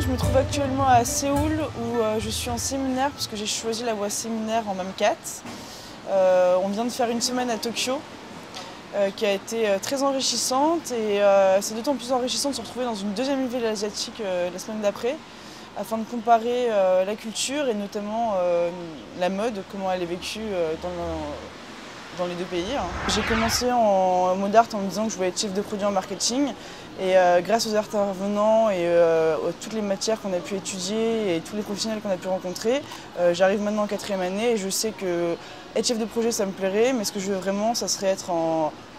Je me trouve actuellement à Séoul où je suis en séminaire parce que j'ai choisi la voie séminaire en MAM4. On vient de faire une semaine à Tokyo qui a été très enrichissante et c'est d'autant plus enrichissant de se retrouver dans une deuxième ville asiatique la semaine d'après afin de comparer la culture et notamment la mode, comment elle est vécue dans les deux pays. J'ai commencé en mode art en me disant que je voulais être chef de produit en marketing et grâce aux intervenants et toutes les matières qu'on a pu étudier et tous les professionnels qu'on a pu rencontrer, j'arrive maintenant en 4e année et je sais que être chef de projet ça me plairait, mais ce que je veux vraiment ça serait être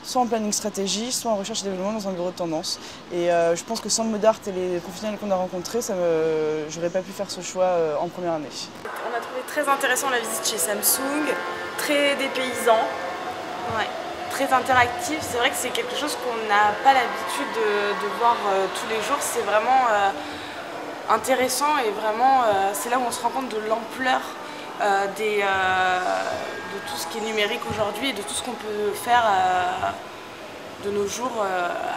soit en planning stratégie, soit en recherche et développement dans un bureau de tendance. Et je pense que sans le mode art et les professionnels qu'on a rencontrés, je n'aurais pas pu faire ce choix en première année. On a trouvé très intéressant la visite chez Samsung, très dépaysant. Ouais. Très interactif, c'est vrai que c'est quelque chose qu'on n'a pas l'habitude de voir tous les jours, c'est vraiment intéressant et vraiment c'est là où on se rend compte de l'ampleur de tout ce qui est numérique aujourd'hui et de tout ce qu'on peut faire de nos jours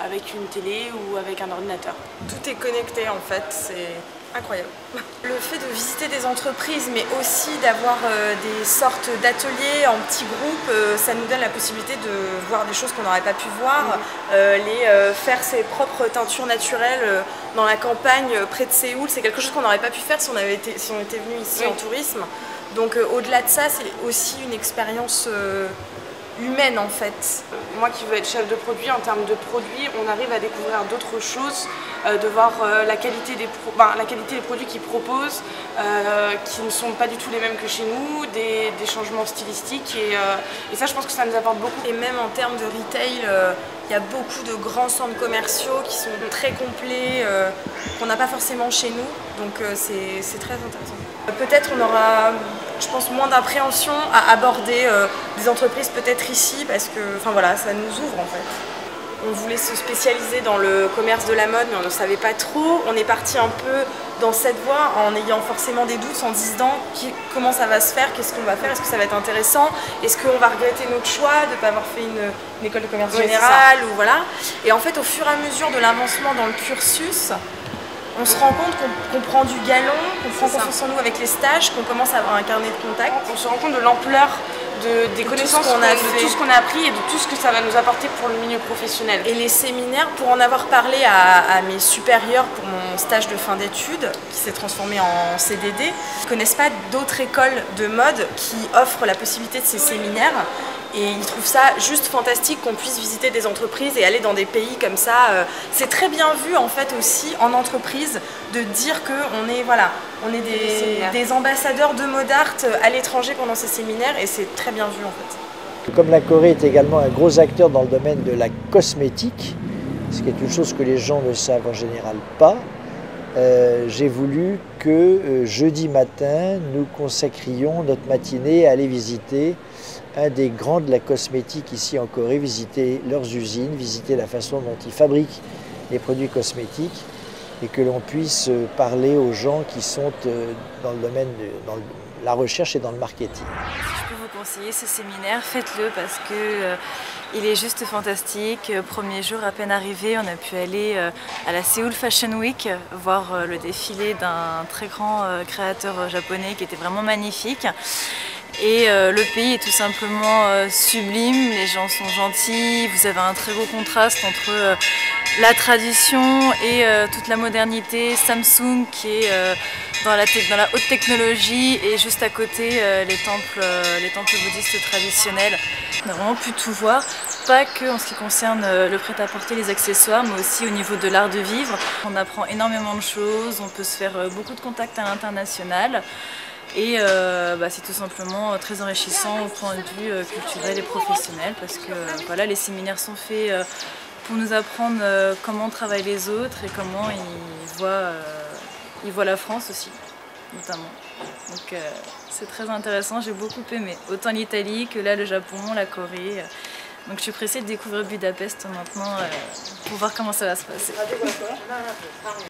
avec une télé ou avec un ordinateur. Tout est connecté en fait, c'est incroyable. Le fait de visiter des entreprises mais aussi d'avoir des sortes d'ateliers en petits groupes, ça nous donne la possibilité de voir des choses qu'on n'aurait pas pu voir, faire ses propres teintures naturelles dans la campagne près de Séoul, c'est quelque chose qu'on n'aurait pas pu faire si on était venu ici en tourisme. Donc au-delà de ça, c'est aussi une expérience humaine en fait. Moi qui veux être chef de produit, en termes de produits, on arrive à découvrir d'autres choses, de voir la qualité des produits qu'ils proposent, qui ne sont pas du tout les mêmes que chez nous, des changements stylistiques et ça je pense que ça nous apporte beaucoup. Et même en termes de retail, il y a beaucoup de grands centres commerciaux qui sont très complets, qu'on n'a pas forcément chez nous, donc c'est très intéressant. Peut-être on aura, je pense, moins d'appréhension à aborder des entreprises peut-être ici parce que, enfin voilà, ça nous ouvre en fait. On voulait se spécialiser dans le commerce de la mode mais on ne savait pas trop. On est parti un peu dans cette voie en ayant forcément des doutes, en se disant comment ça va se faire, qu'est-ce qu'on va faire, est-ce que ça va être intéressant, est-ce qu'on va regretter notre choix de ne pas avoir fait une école de commerce générale ou voilà. Et en fait au fur et à mesure de l'avancement dans le cursus, on se rend compte qu'on prend du galon, qu'on prend confiance en nous avec les stages, qu'on commence à avoir un carnet de contacts. On se rend compte de l'ampleur des connaissances qu'on a, de tout ce qu'on a appris et de tout ce que ça va nous apporter pour le milieu professionnel. Et les séminaires, pour en avoir parlé à mes supérieurs pour mon stage de fin d'études, qui s'est transformé en CDD, ils ne connaissent pas d'autres écoles de mode qui offrent la possibilité de ces séminaires. Et ils trouvent ça juste fantastique qu'on puisse visiter des entreprises et aller dans des pays comme ça. C'est très bien vu en fait aussi en entreprise de dire qu'on est, voilà, on est des ambassadeurs de mode art à l'étranger pendant ces séminaires et c'est très bien vu en fait. Comme la Corée est également un gros acteur dans le domaine de la cosmétique, ce qui est une chose que les gens ne savent en général pas, j'ai voulu que jeudi matin, nous consacrions notre matinée à aller visiter un des grands de la cosmétique ici en Corée, visiter leurs usines, visiter la façon dont ils fabriquent les produits cosmétiques et que l'on puisse parler aux gens qui sont dans le domaine de la recherche et dans le marketing. Si je peux vous conseiller ce séminaire, faites-le parce que Il est juste fantastique. Premier jour, à peine arrivé, on a pu aller à la Seoul Fashion Week, voir le défilé d'un très grand créateur japonais qui était vraiment magnifique. Et le pays est tout simplement sublime, les gens sont gentils, vous avez un très beau contraste entre la tradition et toute la modernité. Samsung qui est dans la haute technologie et juste à côté les temples bouddhistes traditionnels. On a vraiment pu tout voir, pas que en ce qui concerne le prêt-à-porter, les accessoires, mais aussi au niveau de l'art de vivre. On apprend énormément de choses, on peut se faire beaucoup de contacts à l'international. Et c'est tout simplement très enrichissant au point de vue culturel et professionnel parce que voilà, les séminaires sont faits pour nous apprendre comment travaillent les autres et comment ils voient la France aussi, notamment. Donc c'est très intéressant, j'ai beaucoup aimé, autant l'Italie que là le Japon, la Corée. Donc je suis pressée de découvrir Budapest maintenant pour voir comment ça va se passer.